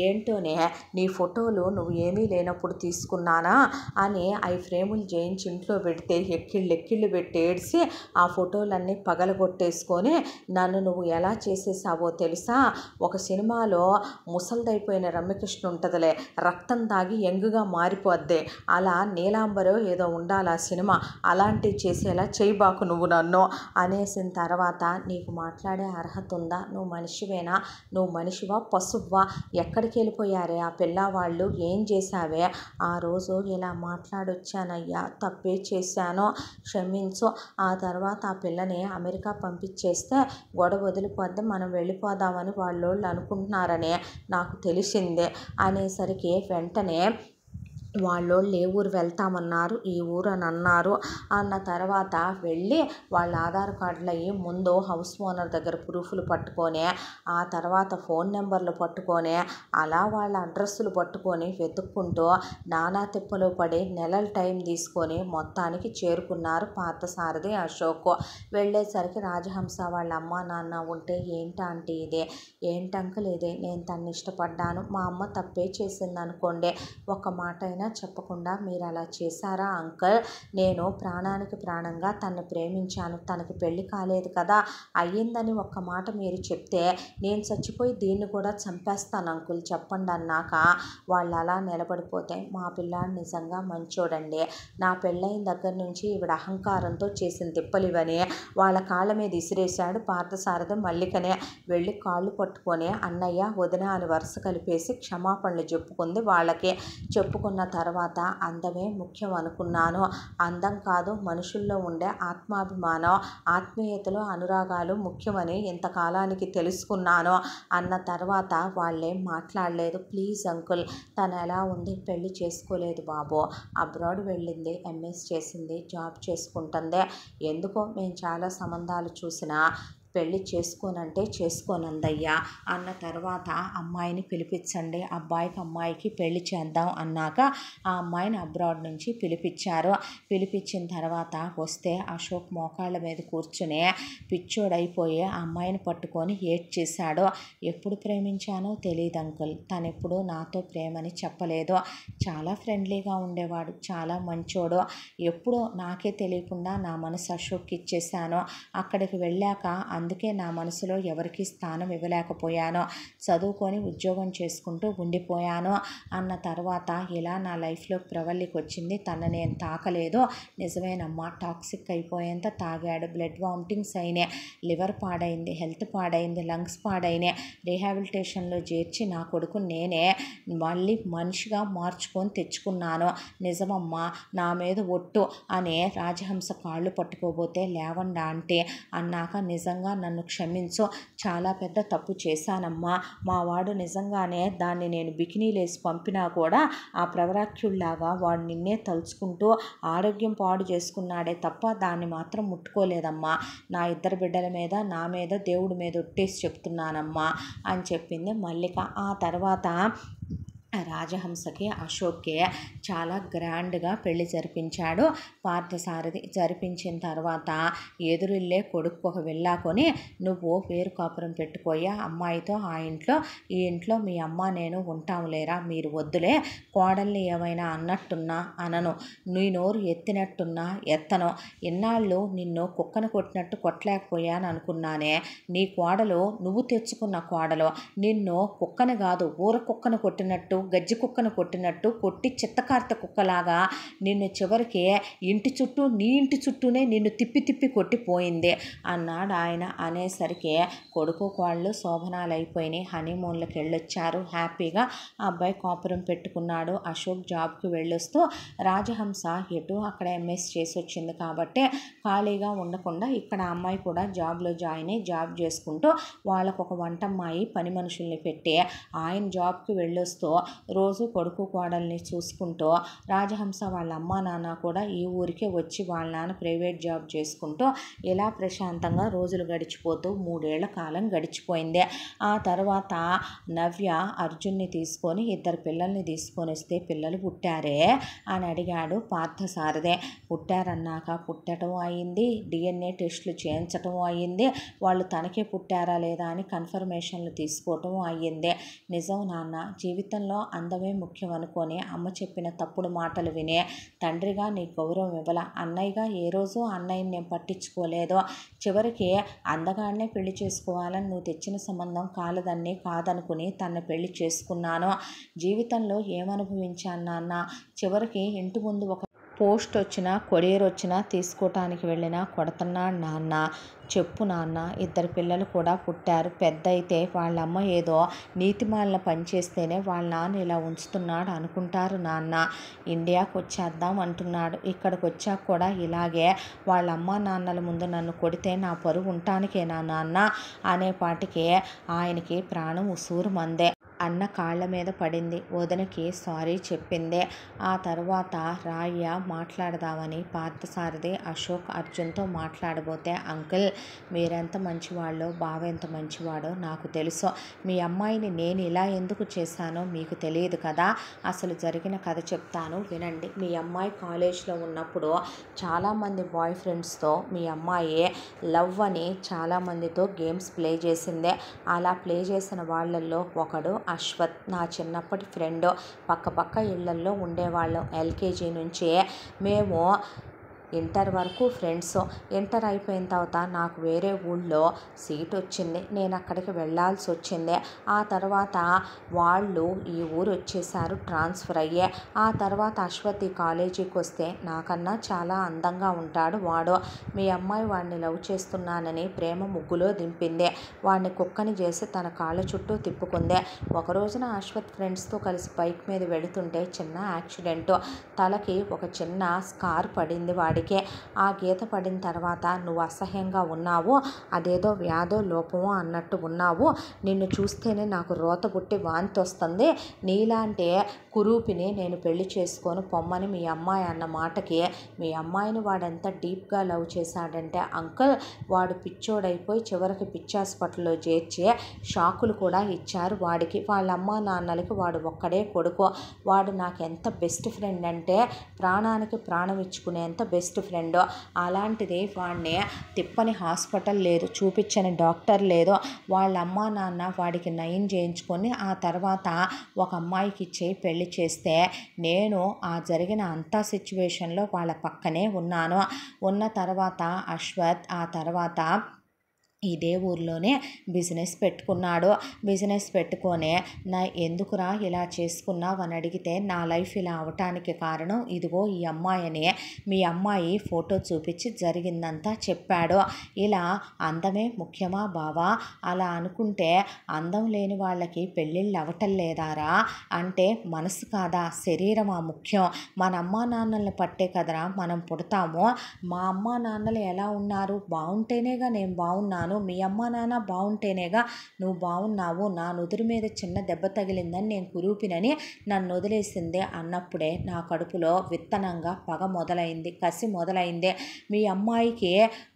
ఏంటోనే నీ ఫోటోలు నువ్వు ఏమీ లేనప్పుడు తీసుకున్నానా అని అవి ఫ్రేములు చేయించి ఇంట్లో పెడితే ఎక్కిళ్ళు పెట్టి ఏడ్చి ఆ ఫోటోలన్నీ పగలగొట్టేసుకొని నన్ను నువ్వు ఎలా చేసేసావో తెలుసా, ఒక సినిమాలో ముసలిదైపోయిన రమ్యకృష్ణ ఉంటుందిలే, రక్తం తాగి యంగుగా మారిపోద్ది, అలా నీలాంబరో ఏదో ఉండాలి ఆ సినిమా, అలాంటివి చేసేలా చేయబాకు నువ్వు నన్ను అనేసిన తర్వాత నీకు మాట్లాడే అర్హత ఉందా, నువ్వు మనిషివేనా, నువ్వు మనిషివా పశువా, ఎక్కడికి వెళ్ళిపోయారే ఆ పిల్లవాళ్ళు, ఏం చేశావే, ఆ రోజు ఇలా మాట్లాడొచ్చానయ్యా, తప్పే చేశాను క్షమించు, ఆ తర్వాత ఆ పిల్లని అమెరికా పంపించేస్తే గొడవ వదిలిపోద్ది, మనం వెళ్ళిపోదామని వాళ్ళు అనుకుంటున్నారని నాకు తెలిసిందే అనేసరికి వెంటనే వాళ్ళోళ్ళు ఏ ఊరు వెళ్తామన్నారు, ఈ ఊరు అని అన్నారు. అన్న తర్వాత వెళ్ళి వాళ్ళ ఆధార్ కార్డులు అయ్యి ముందు హౌస్ ఓనర్ దగ్గర ప్రూఫ్లు పట్టుకొని ఆ తర్వాత ఫోన్ నెంబర్లు పట్టుకొని అలా వాళ్ళ అడ్రస్సులు పట్టుకొని వెతుక్కుంటూ నానా తిప్పలు పడి నెలల టైం తీసుకొని మొత్తానికి చేరుకున్నారు పార్థసారథి అశోక్. వెళ్ళేసరికి రాజహంస వాళ్ళ అమ్మ నాన్న ఉంటే ఏంటంటే ఇదే, ఏంటంకల్ ఇదే, నేను తన్ని ఇష్టపడ్డాను, మా అమ్మ తప్పే చేసింది అనుకోండి, ఒక మాట అయినా చెప్పకుండా మీరు అలా చేశారా అంకల్, నేను ప్రాణానికి ప్రాణంగా తను ప్రేమించాను, తనకి పెళ్లి కాలేదు కదా, అయ్యిందని ఒక్క మాట మీరు చెప్తే నేను చచ్చిపోయి దీన్ని కూడా చంపేస్తాను అంకుల్ చెప్పండి అన్నాక వాళ్ళు అలా నిలబడిపోతే మా పిల్లాడు నిజంగా మంచోడండి, నా పెళ్ళైన దగ్గర నుంచి ఈవిడ అహంకారంతో చేసిన తిప్పలివని వాళ్ళ కాళ్ళ మీద ఇసిరేశాడు పార్థసారథి మల్లికనే. వెళ్ళి కాళ్ళు పట్టుకొని అన్నయ్య వదిన అని వరుస కలిపేసి క్షమాపణలు చెప్పుకుంది. వాళ్ళకి చెప్పుకున్న తర్వాత అందమే ముఖ్యం అనుకున్నాను, అందం కాదు మనుషుల్లో ఉండే ఆత్మాభిమానం, ఆత్మీయతలు, అనురాగాలు ముఖ్యమని ఇంతకాలానికి తెలుసుకున్నాను అన్న తర్వాత వాళ్ళేం మాట్లాడలేదు. ప్లీజ్ అంకుల్, తను ఎలా ఉంది, పెళ్లి చేసుకోలేదు బాబు, అబ్రాడ్ వెళ్ళింది, ఎంఎస్ చేసింది, జాబ్ చేసుకుంటుంది, ఎందుకో మేము చాలా సంబంధాలు చూసినా పెళ్ళి చేసుకోనంటే చేసుకోనందయ్యా అన్న తర్వాత అమ్మాయిని పిలిపించండి, అబ్బాయికి అమ్మాయికి పెళ్లి చేద్దాం అన్నాక ఆ అమ్మాయిని అబ్రాడ్ నుంచి పిలిపించారు. పిలిపించిన తర్వాత వస్తే అశోక్ మోకాళ్ళ మీద కూర్చుని పిచ్చోడైపోయి ఆ అమ్మాయిని పట్టుకొని ఏడ్చేశాడు. ఎప్పుడు ప్రేమించానో తెలియదు అంకుల్, తను ఎప్పుడు నాతో ప్రేమని చెప్పలేదు, చాలా ఫ్రెండ్లీగా ఉండేవాడు, చాలా మంచోడు, ఎప్పుడో నాకే తెలియకుండా నా మనసు అశోక్కి ఇచ్చేశాను, అక్కడికి వెళ్ళాక అందుకే నా మనసులో ఎవరికి స్థానం ఇవ్వలేకపోయాను, చదువుకొని ఉద్యోగం చేసుకుంటూ ఉండిపోయాను అన్న తర్వాత ఇలా నా లైఫ్లోకి ప్రవల్లికి వచ్చింది, తను నేను తాకలేదు, నిజమేనమ్మా, టాక్సిక్ అయిపోయేంత తాగాడు, బ్లడ్ వామిటింగ్స్ అయినాయి, లివర్ పాడైంది, హెల్త్ పాడైంది, లంగ్స్ పాడైనాయి, రీహాబిలిటేషన్లో చేర్చి నా కొడుకు నేనే మళ్ళీ మనిషిగా మార్చుకొని తెచ్చుకున్నాను, నిజమమ్మా నా మీద ఒట్టు అని రాజహంస కాళ్ళు పట్టుకోబోతే లేవండా అంటే అన్నాక నిజంగా నన్ను క్షమించు, చాలా పెద్ద తప్పు చేశానమ్మా, మా వాడు నిజంగానే దాన్ని నేను బికినీలేసి పంపినా కూడా ఆ ప్రవరాఖ్యుల్లాగా వాడు నిన్నే తలుచుకుంటూ ఆరోగ్యం పాడు చేసుకున్నాడే తప్ప దాన్ని మాత్రం ముట్టుకోలేదమ్మా, నా 2 బిడ్డల మీద నా మీద దేవుడి మీద ఒట్టేసి చెప్తున్నానమ్మా అని చెప్పింది మల్లిక. ఆ తర్వాత రాజహంసకి అశోక్కి చాలా గ్రాండ్గా పెళ్లి జరిపించాడు పార్థసారథి. జరిపించిన తర్వాత ఎదురిల్లే కొడుకు ఒక వెళ్ళాకొని నువ్వు వేరు కాపురం పెట్టుకోయా అమ్మాయితో, ఆ ఇంట్లో ఈ ఇంట్లో మీ అమ్మ నేను ఉంటాము లేరా, మీరు వద్దులే, కోడల్ని ఏమైనా అన్నట్టున్నా అనను, నీ నోరు ఎత్తినట్టున్నా ఎత్తను, ఇన్నాళ్ళు నిన్ను కుక్కను కొట్టినట్టు కొట్టలేకపోయాను అనుకున్నానే, నీ కోడలు నువ్వు తెచ్చుకున్న కోడలు నిన్ను కుక్కను కాదు ఊర కుక్కను కొట్టినట్టు గజ్జి కుక్కను కొట్టినట్టు కొట్టి చిత్తకార్త కుక్కలాగా నిన్ను చివరికి ఇంటి చుట్టూ నీ ఇంటి చుట్టూనే నిన్ను తిప్పి తిప్పి కొట్టిపోయింది అన్నాడు ఆయన. అనేసరికి కొడుకు కోళ్ళు శోభనాలు అయిపోయినాయి, హనీమూన్లకు వెళ్ళొచ్చారు, హ్యాపీగా ఆ అబ్బాయి కాపురం పెట్టుకున్నాడు. అశోక్ జాబ్కి వెళ్ళొస్తూ రాజహంస ఎటు అక్కడ ఎంఎస్ చేసి వచ్చింది కాబట్టి ఖాళీగా ఉండకుండా ఇక్కడ అమ్మాయి కూడా జాబ్లో జాయిన్ అయ్యి జాబ్ చేసుకుంటూ వాళ్ళకు ఒక వంటమ్మాయి పని మనుషుల్ని పెట్టి ఆయన జాబ్కి వెళ్ళొస్తూ రోజు కొడుకు కోడల్ని చూసుకుంటూ రాజహంస వాళ్ళ అమ్మ నాన్న కూడా ఈ ఊరికే వచ్చి వాళ్ళ నాన్న ప్రైవేట్ జాబ్ చేసుకుంటూ ఇలా ప్రశాంతంగా రోజులు గడిచిపోతూ 3 ఏళ్ల కాలం గడిచిపోయింది. ఆ తర్వాత నవ్య అర్జున్ని తీసుకొని 2 పిల్లల్ని తీసుకొని వస్తే పిల్లలు పుట్టారే అని అడిగాడు పార్థసారథి. పుట్టారన్నాక పుట్టడం అయింది, డిఎన్ఏ టెస్టులు చేయించటం అయ్యింది, వాళ్ళు తనకే పుట్టారా లేదా అని కన్ఫర్మేషన్లు తీసుకోవటం అయ్యింది. నిజం నాన్న, జీవితంలో అందమే ముఖ్యం అనుకొని అమ్మ చెప్పిన తప్పుడు మాటలు వినే తండ్రిగా నీ గౌరవం ఇవ్వాల, అన్నయ్యగా ఏ రోజు అన్నయ్యని నేను పట్టించుకోలేదు, చివరికి అందగానే పెళ్లి చేసుకోవాలని నువ్వు తెచ్చిన సంబంధం కాదనుకుని తన పెళ్లి చేసుకున్నాను. జీవితంలో ఏమనుభవించాను నాన్న, చివరికి ఇంటి ముందు ఒక పోస్ట్ వచ్చినా కొరియర్ వచ్చినా తీసుకోవటానికి వెళ్ళినా కొడుతున్నాడు నాన్న, చెప్పు నాన్న. 2 పిల్లలు కూడా పుట్టారు, పెద్ద అయితే వాళ్ళమ్మ ఏదో నీతిమాలిన పనిచేస్తేనే వాళ్ళ నాన్న ఇలా ఉంచుతున్నాడు అనుకుంటారు నాన్న. ఇండియాకు వచ్చేద్దాం అంటున్నాడు, ఇక్కడికి వచ్చాక కూడా ఇలాగే వాళ్ళ అమ్మ నాన్నల ముందు నన్ను కొడితే నా పరువు ఉండటానికేనా నాన్న అనేపాటికి ఆయనకి ప్రాణం ఉసూరు మందే. అన్న కాళ్ళ మీద పడింది, వదినకి సారీ చెప్పింది. ఆ తర్వాత రాయ్య మాట్లాడదామని పార్థసారథి అశోక్ అర్జున్తో మాట్లాడబోతే అంకుల్ మీరెంత మంచివాళ్ళో బావ ఎంత మంచివాడో నాకు తెలుసు, మీ అమ్మాయిని నేను ఇలా ఎందుకు చేశానో మీకు తెలియదు కదా, అసలు జరిగిన కథ చెప్తాను వినండి. మీ అమ్మాయి కాలేజ్లో ఉన్నప్పుడు చాలామంది బాయ్ ఫ్రెండ్స్తో మీ అమ్మాయి లవ్ అని చాలామందితో గేమ్స్ ప్లే చేసిందే. అలా ప్లే చేసిన వాళ్ళల్లో ఒకడు అశ్వత్, నా చిన్నప్పటి ఫ్రెండ్, పక్క ఇళ్లల్లో ఉండేవాళ్ళం. ఎల్కేజీ నుంచి మేము ఇంటర్ వరకు ఫ్రెండ్స్. ఇంటర్ అయిపోయిన తర్వాత నాకు వేరే ఊళ్ళో సీట్ వచ్చింది, నేను అక్కడికి వెళ్ళాల్సి వచ్చింది. ఆ తర్వాత వాళ్ళు ఈ ఊరు వచ్చేసారు ట్రాన్స్ఫర్ అయ్యే. ఆ తర్వాత అశ్వత్ ఈ కాలేజీకి వస్తే నాకన్నా చాలా అందంగా ఉంటాడు వాడు. మీ అమ్మాయి వాడిని లవ్ చేస్తున్నానని ప్రేమ ముగ్గులో దింపింది, వాడిని కుక్కని చేసి తన కాళ్ళ చుట్టూ తిప్పుకుంది. ఒక రోజున అశ్వత్ ఫ్రెండ్స్తో కలిసి బైక్ మీద వెళుతుంటే చిన్న యాక్సిడెంట్, తలకి ఒక చిన్న స్కార్ పడింది వాడికి. ఆ గీత పడిన తర్వాత నువ్వు అసహ్యంగా ఉన్నావు, అదేదో వ్యాధో లోపమో అన్నట్టు ఉన్నావు, నిన్ను చూస్తేనే నాకు రోత పుట్టి వాంతి వస్తుంది, నీలాంటి కురూపిని నేను పెళ్లి చేసుకొని పొమ్మని మీ అమ్మాయి అన్న మాటకి మీ అమ్మాయిని వాడెంత డీప్గా లవ్ చేశాడంటే అంకుల్ వాడు పిచ్చోడైపోయి చివరికి పిచ్చి హాస్పిటల్లో చేర్చి షాకులు కూడా ఇచ్చారు వాడికి. వాళ్ళ అమ్మ నాన్నలకి వాడు ఒక్కడే కొడుకు. వాడు నాకు ఎంత బెస్ట్ ఫ్రెండ్ అంటే ప్రాణానికి ప్రాణం ఇచ్చుకునేంత బెస్ట్ ఫ్రెండ్. అలాంటిది వాడిని తిప్పని హాస్పిటల్ లేదు, చూపించని డాక్టర్ లేదు. వాళ్ళ అమ్మ నాన్న వాడికి నయం చేయించుకొని ఆ తర్వాత ఒక అమ్మాయికి ఇచ్చి పెళ్లి చేస్తే నేను ఆ జరిగిన అంతా సిచ్యువేషన్లో వాళ్ళ పక్కనే ఉన్నాను. ఉన్న తర్వాత అశ్వత్ ఆ తర్వాత ఇదే ఊర్లోనే బిజినెస్ పెట్టుకున్నాడు. బిజినెస్ పెట్టుకొని నా ఎందుకురా ఇలా చేసుకున్నావు అని అడిగితే నా లైఫ్ ఇలా అవటానికి కారణం ఇదిగో ఈ అమ్మాయి అని మీ అమ్మాయి ఫోటో చూపించి జరిగిందంతా చెప్పాడు. ఇలా అందమే ముఖ్యమా బావా, అలా అనుకుంటే అందం లేని వాళ్ళకి పెళ్ళిళ్ళు అవటం లేదారా అంటే మనసు కాదా శరీరమా ముఖ్యం, మన అమ్మా నాన్నల్ని పట్టే కదరా మనం పుడతాము. మా అమ్మా నాన్నలు ఎలా ఉన్నారు బాగుంటేనేగా నేను బాగున్నాను, బాగున్నాను, మీ అమ్మ నాన్న బాగుంటేనేగా నువ్వు బాగున్నావు, నా నుదురు మీద చిన్న దెబ్బ తగిలిందని నేను కురూపినని నన్ను వదిలేసిందే అన్నప్పుడే నా కడుపులో విత్తనంగా పగ మొదలైంది, కసి మొదలైంది. మీ అమ్మాయికి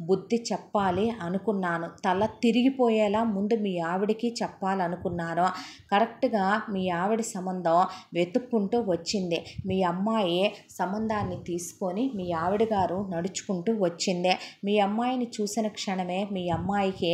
బుద్ధి చెప్పాలి అనుకున్నాను, తల తిరిగిపోయేలా ముందు మీ ఆవిడికి చెప్పాలనుకున్నాను. కరెక్ట్గా మీ ఆవిడ సంబంధం వెతుక్కుంటూ వచ్చింది. మీ అమ్మాయి సంబంధాన్ని తీసుకొని మీ ఆవిడ గారు నడుచుకుంటూ వచ్చింది. మీ అమ్మాయిని చూసిన క్షణమే మీ అమ్మాయికి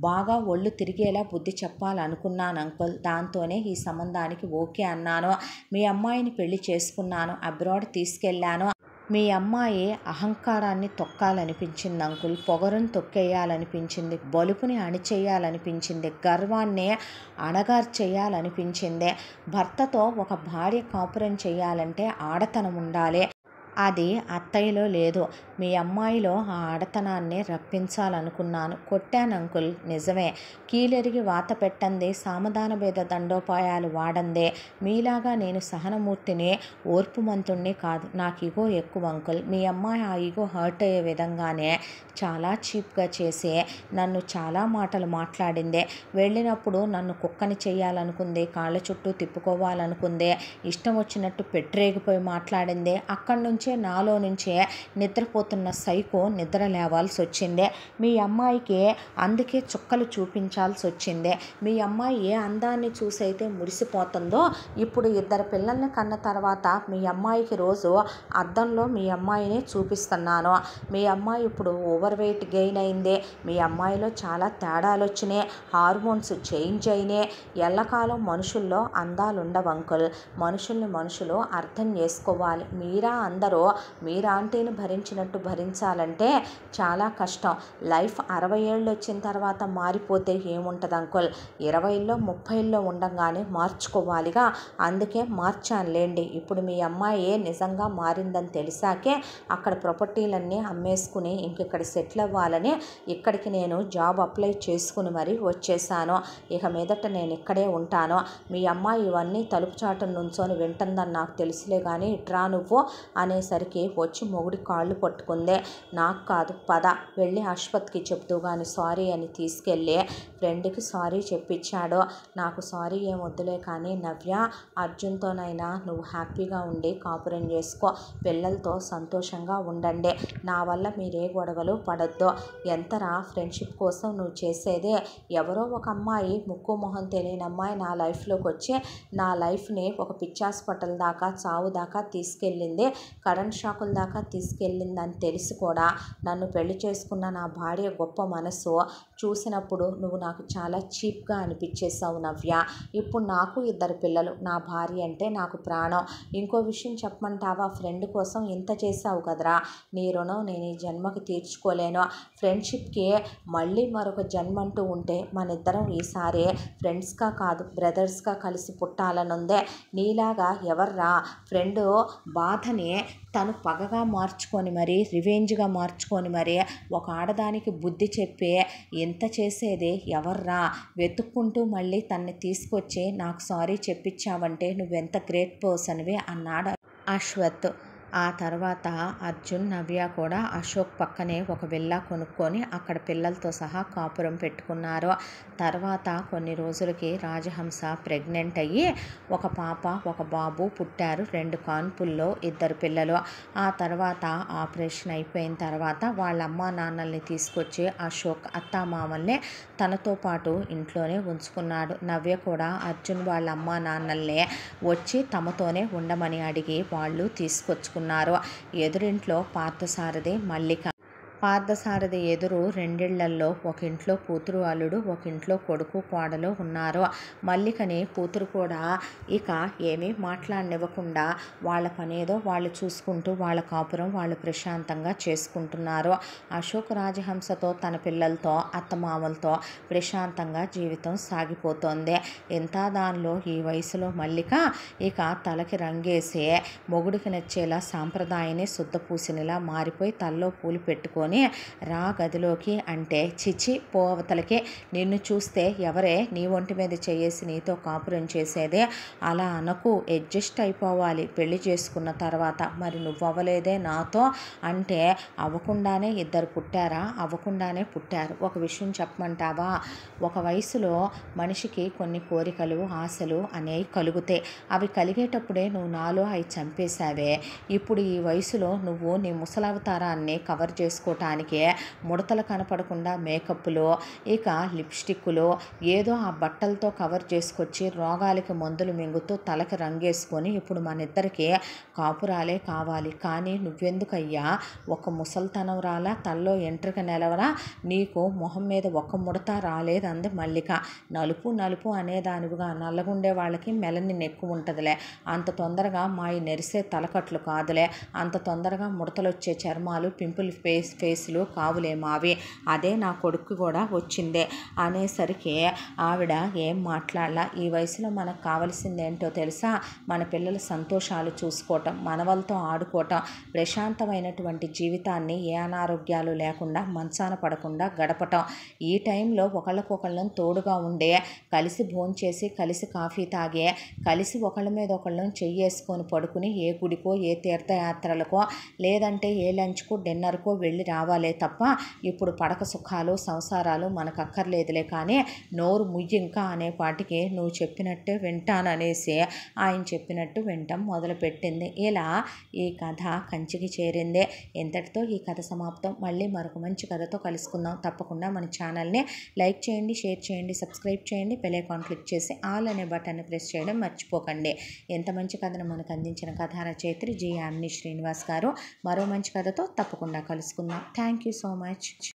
బాగా ఒళ్ళు తిరిగేలా బుద్ధి చెప్పాలనుకున్నాను అంకుల్. దాంతోనే ఈ సంబంధానికి ఓకే అన్నాను. మీ అమ్మాయిని పెళ్లి చేసుకున్నాను, అబ్రాడ్ తీసుకెళ్ళాను. మీ అమ్మాయి అహంకారాన్ని తొక్కాలనిపించింది అంకుల్, పొగరును తొక్కేయాలనిపించింది, బలుపుని అణిచేయాలనిపించింది, గర్వాన్ని అణగార్చేయాలనిపించింది. భర్తతో ఒక భార్య కాపురం చేయాలంటే ఆడతనం ఉండాలి, అది అత్తయ్యలో లేదు. మీ అమ్మాయిలో ఆ ఆడతనాన్ని రప్పించాలనుకున్నాను. కొట్టాను అంకుల్, నిజమే. కీలెరిగి వాత పెట్టందే, సామధాన భేద దండోపాయాలు వాడందే. మీలాగా నేను సహనమూర్తిని, ఓర్పుమంతుణ్ణి కాదు. నాకు ఈగో ఎక్కువ అంకుల్. మీ అమ్మాయి ఆ ఈగో హర్ట్ అయ్యే విధంగానే చాలా చీప్గా చేసి నన్ను చాలా మాటలు మాట్లాడిందే. వెళ్ళినప్పుడు నన్ను కుక్కని చేయాలనుకుంది, కాళ్ళ చుట్టూ తిప్పుకోవాలనుకుంది, ఇష్టం వచ్చినట్టు పెట్టరేగిపోయి మాట్లాడింది. అక్కడి నుంచే నాలో నుంచే నిద్రపోతున్న సైకో నిద్ర లేవాల్సి వచ్చింది. మీ అమ్మాయికి అందుకే చుక్కలు చూపించాల్సి వచ్చింది. మీ అమ్మాయి ఏ అందాన్ని చూసైతే మురిసిపోతుందో, ఇప్పుడు 2 పిల్లల్ని కన్న తర్వాత మీ అమ్మాయికి రోజు అద్దంలో మీ అమ్మాయిని చూపిస్తున్నాను. మీ అమ్మాయి ఇప్పుడు ఓవర్ వెయిట్ గెయిన్ అయింది. మీ అమ్మాయిలో చాలా తేడాలు వచ్చినాయి, హార్మోన్స్ చేంజ్ అయినాయి. ఎల్లకాలం మనుషుల్లో అందాలు ఉండవు అంకుల్. మనుషుల్ని మనుషులు అర్థం చేసుకోవాలి. మీరా అందరూ మీరాంటీని భరించినట్టు భరించాలంటే చాలా కష్టం. లైఫ్ 60 ఏళ్ళు వచ్చిన తర్వాత మారిపోతే ఏముంటుంది అంకుల్, 20లో 30లో ఉండగానే మార్చుకోవాలిగా. అందుకే మార్చానులేండి. ఇప్పుడు మీ అమ్మాయి నిజంగా మారిందని తెలిసాకే అక్కడ ప్రాపర్టీలన్నీ అమ్మేసుకుని ఇంకిక్కడ సెటిల్ అవ్వాలని ఇక్కడికి నేను జాబ్ అప్లై చేసుకుని మరీ వచ్చేసాను. ఇక మీదట నేను ఇక్కడే ఉంటాను. మీ అమ్మాయి ఇవన్నీ తలుపు చాటును నుంచొని వింటుందని నాకు తెలుసులే కానీ ఇట్రా నువ్వు అనేసరికి వచ్చి మొగుడి కాళ్ళు పట్టుకుందే. నాకు కాదు, పద వెళ్ళి ఆసుపత్రికి చెప్తూ కానీ సారీ అని తీసుకెళ్ళి ఫ్రెండ్కి సారీ చెప్పించాడు. నాకు సారీ ఏం వద్దులే కానీ నవ్య, అర్జున్తోనైనా నువ్వు హ్యాపీగా ఉండి కాపురం చేసుకో, పిల్లలతో సంతోషంగా ఉండండి. నా వల్ల మీరే గొడవలు పడొద్దు. ఎంతరా ఫ్రెండ్షిప్ కోసం నువ్వు చేసేదే. ఎవరో ఒక అమ్మాయి, ముక్కు మొహం తెలియని అమ్మాయి నా లైఫ్లోకి వచ్చి నా లైఫ్ని ఒక పిచ్చాస్పటల్ దాకా, చావు దాకా తీసుకెళ్ళింది, కరెంట్ షాకుల దాకా తీసుకెళ్ళిందని తెలిసి కూడా నన్ను పెళ్లి చేసుకున్న నా భార్య గొప్ప మనసు చూసినప్పుడు నువ్వు నాకు చాలా చీప్గా అనిపించేసావు నవ్య. ఇప్పుడు నాకు 2 పిల్లలు, నా భార్య అంటే నాకు ప్రాణం. ఇంకో విషయం చెప్పమంటావా, ఫ్రెండ్ కోసం ఇంత చేసావు కదరా, నీ రుణం నేను ఈ జన్మకి తీర్చుకోలేను. ఫ్రెండ్షిప్కి మళ్ళీ మరొక జన్మ అంటూ ఉంటే మనిద్దరం ఈసారి ఫ్రెండ్స్గా కాదు బ్రదర్స్గా కలిసి పుట్టాలనుందే. నీలాగా ఎవర్రా ఫ్రెండ్ బాధని తను పగగా మార్చుకొని మరి, రివెంజ్గా మార్చుకొని మరి ఒక ఆడదానికి బుద్ధి చెప్పి ఎంత చేసేది ఎవర్రా? వెతుక్కుంటూ మళ్ళీ తన్ని తీసుకొచ్చి నాకు సారీ చెప్పించావంటే నువ్వెంత గ్రేట్ పర్సన్వి అన్నాడు అశ్వత్. ఆ తర్వాత అర్జున్, నవ్య కూడా అశోక్ పక్కనే ఒక విల్లా కొనుక్కొని అక్కడ పిల్లలతో సహా కాపురం పెట్టుకున్నారు. తర్వాత కొన్ని రోజులకి రాజహంస ప్రెగ్నెంట్ అయ్యి ఒక పాప ఒక బాబు పుట్టారు. 2 కాన్పుల్లో 2 పిల్లలు. ఆ తర్వాత ఆపరేషన్ అయిపోయిన తర్వాత వాళ్ళ అమ్మా నాన్నల్ని తీసుకొచ్చి అశోక్ అత్తామామల్ని తనతో పాటు ఇంట్లోనే ఉంచుకున్నాడు. నవ్య కూడా అర్జున్ వాళ్ళ అమ్మా నాన్నల్ని వచ్చి తమతోనే ఉండమని అడిగి వాళ్ళు తీసుకొచ్చుకున్నారు. ఎదురింట్లో పార్థసారథి, మల్లిక. పార్థసారథి ఎదురు 2 ఇళ్లల్లో ఒక ఇంట్లో కూతురు అల్లుడు, ఒక ఇంట్లో కొడుకు కోడలు ఉన్నారు. మల్లికని కూతురు కూడా ఇక ఏమీ మాట్లాడనివ్వకుండా వాళ్ళ పనేదో వాళ్ళు చూసుకుంటూ వాళ్ళ కాపురం వాళ్ళు ప్రశాంతంగా చేసుకుంటున్నారు. అశోక్ రాజహంసతో, తన పిల్లలతో, అత్తమామలతో ప్రశాంతంగా జీవితం సాగిపోతోంది. ఇంత దానిలో ఈ వయసులో మల్లిక ఇక తలకి రంగేసి మొగుడికి నచ్చేలా సాంప్రదాయాన్ని శుద్ధ పూసినలా మారిపోయి తలలో పూలు పెట్టుకొని తీసుకొని రా గదిలోకి అంటే చిచి పోవతలకి, నిన్ను చూస్తే ఎవరే నీ ఒంటి మీద చేయేసి నీతో కాపురం చేసేదే, అలా అనకు, అడ్జస్ట్ అయిపోవాలి పెళ్లి చేసుకున్న తర్వాత. మరి నువ్వు అవ్వలేదే నాతో అంటే, అవ్వకుండానే ఇద్దరు పుట్టారా? అవ్వకుండానే పుట్టారు. ఒక విషయం చెప్పమంటావా? ఒక వయసులో మనిషికి కొన్ని కోరికలు ఆశలు అనేవి కలుగుతాయి. అవి కలిగేటప్పుడే నువ్వు నాలో అవి చంపేశావే. ఇప్పుడు ఈ వయసులో నువ్వు నీ ముసలవతారాన్ని కవర్ చేసుకోవటానికే ముడతలు కనపడకుండా మేకప్లో ఇక లిప్స్టిక్లో ఏదో ఆ బట్టలతో కవర్ చేసుకొచ్చి రోగాలకి మందులు మింగుతూ తలకి రంగేసుకొని ఇప్పుడు మన ఇద్దరికి కాపురాలే కావాలి. కానీ నువ్వెందుకయ్యా ఒక ముసల్తనం రాలా, తల్లో ఎంట్రుక నెలవరా, నీకు మొహం మీద ఒక ముడత రాలేదంది మల్లిక. నలుపు అనేదానివిగా నల్లగుండే వాళ్ళకి మెలనిన్ ఎక్కువ ఉంటుందిలే, అంత తొందరగా మాయి నెరిసే తలకట్లు కాదులే, అంత తొందరగా ముడతలు వచ్చే చర్మాలు పింపుల్ ఫేస్లు కావులే మావి, అదే నా కొడుకు కూడా వచ్చిందే అనేసరికి ఆవిడ ఏం మాట్లాడలా. ఈ వయసులో మనకు కావలసింది ఏంటో తెలుసా? మన పిల్లల సంతోషాలు చూసుకోవటం, మనవలతో ఆడుకోవటం, ప్రశాంతమైనటువంటి జీవితాన్ని ఏ అనారోగ్యాలు లేకుండా మంచాన పడకుండా గడపటం. ఈ టైంలో ఒకళ్ళకొకళ్ళం తోడుగా ఉండే, కలిసి భోంచేసి కలిసి కాఫీ తాగే, కలిసి ఒకళ్ళ మీద ఒకళ్ళం చెయ్యేసుకొని పడుకుని ఏ గుడికో ఏ తీర్థయాత్రలకో లేదంటే ఏ లంచ్కో డిన్నర్కో వెళ్ళి రావాలే తప్ప ఇప్పుడు పడక సుఖాలు సంసారాలు మనకు అక్కర్లేదులే. కానీ నోరు ముయ్యింకా అనేపాటికి నువ్వు చెప్పినట్టే వింటాననేసి ఆయన చెప్పినట్టు వింటాం మొదలుపెట్టింది. ఇలా ఈ కథ కంచికి చేరిందే. ఇంతటితో ఈ కథ సమాప్తం. మళ్ళీ మరొక మంచి కథతో కలుసుకుందాం. తప్పకుండా మన ఛానల్ని లైక్ చేయండి, షేర్ చేయండి, సబ్స్క్రైబ్ చేయండి, బెల్ ఐకాన్ క్లిక్ చేసి ఆల్ అనే బటన్ని ప్రెస్ చేయడం మర్చిపోకండి. ఎంత మంచి కథను మనకు అందించిన కథా రచయిత్రి జి. యామిని శ్రీనివాస్ గారు. మరో మంచి కథతో తప్పకుండా కలుసుకుందాం. Thank you so much.